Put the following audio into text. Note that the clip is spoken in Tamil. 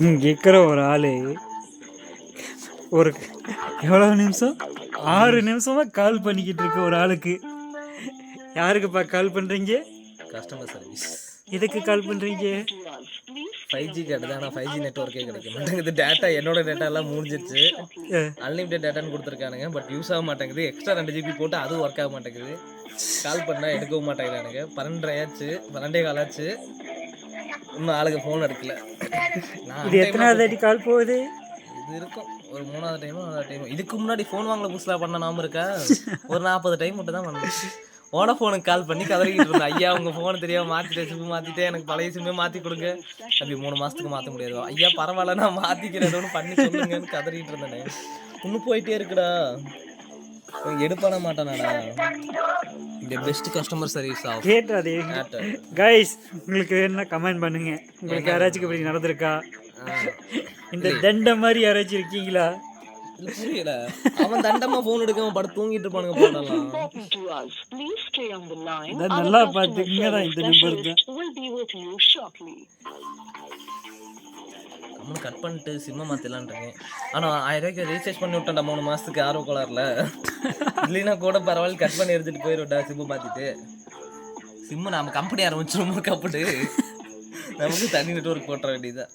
இங்கே இருக்கிற ஒரு ஆள் ஒரு எவ்வளோ நிமிஷம் 6 நிமிஷமாக கால் பண்ணிக்கிட்டு இருக்கு ஒரு ஆளுக்கு. யாருக்குப்பா கால் பண்ணுறீங்க? Customer service. எதுக்கு கால் பண்ணுறீங்க? 5G கேட்டது, ஆனால் 5G நெட்ஒர்க்கே கிடைக்க மாட்டேங்குது. டேட்டா என்னோட டேட்டாலாம் முடிஞ்சிருச்சு. அன்லிமிட்டட் டேட்டான்னு கொடுத்துருக்கானுங்க, பட் யூஸ் ஆக மாட்டேங்குது. எக்ஸ்ட்ரா 2 GB போட்டு அதுவும் ஒர்க் ஆக மாட்டேங்குது. கால் பண்ணால் எடுக்கவும் மாட்டேங்கிறானுங்க. 12:30 ஆச்சு, 12:15 ஆச்சு, இன்னும் ஆளுக்கு ஃபோன் எடுக்கல. இது எத்தனாவது அடி கால் போகுது? இது இருக்கும் ஒரு 3வது டைமோ 4வது டைமோ. இதுக்கு முன்னாடி ஃபோன் வாங்கல புதுசாக பண்ண நாம இருக்கா, ஒரு 40 டைம் மட்டும் தான் பண்ணேன். வோடாஃபோனுக்கு கால் பண்ணி கதறிக்கிட்டு இருந்தேன், ஐயா உங்கள் ஃபோனை தெரியாமல் மாற்றிட்டேன், சிம்மு மாற்றிட்டேன், எனக்கு பழைய சிம்மே மாற்றி கொடுங்க. அப்படி 3 மாதத்துக்கு மாற்ற முடியாது. ஐயா பரவாயில்ல நான் மாற்றிக்கிறேன் பண்ணி சொல்லுங்கன்னு கதறிக்கிட்டு இருந்தேனே. இன்னும் போயிட்டே இருக்குடா, எடுப்பான மாட்டானாடா. இந்த பெஸ்ட் கஸ்டமர் சர்வீஸ் ஆகும். கேட்டாதே கைஸ், உங்களுக்கு என்ன கமெண்ட் பண்ணுங்க. உங்களுக்கு யாராச்சும் இப்படி நடந்திருக்கா? இந்த தண்ட மாதிரி யாராச்சும் இருக்கீங்களா? புரியல, அவன் தண்டமா போன் எடுக்காம படுத்து தூங்கிட்டு இருப்பானுங்க. போடலாம் நல்லா பாத்துக்கங்க. இந்த நம்பர் தான் கம்மன் கட் பண்ணிட்டு சிம்ம மாத்திடலான்றேன். ஆனா 1000 ரூபாய்க்கு ரீசார்ஜ் பண்ணி விட்டேன்டா 3 மாசத்துக்கு ஆர்வ கோளாறுல. இல்லைன்னா கூட பரவாயில்ல, கட் பண்ணி எடுத்துட்டு போயிடும்டா சிம்மு மாத்திட்டு. சிம்மு நாம கம்பெனி ஆரம்பிச்சிருமோ கப்பட்டு நமக்கு தனி நெட்வொர்க் போட்டுற வேண்டியதான்.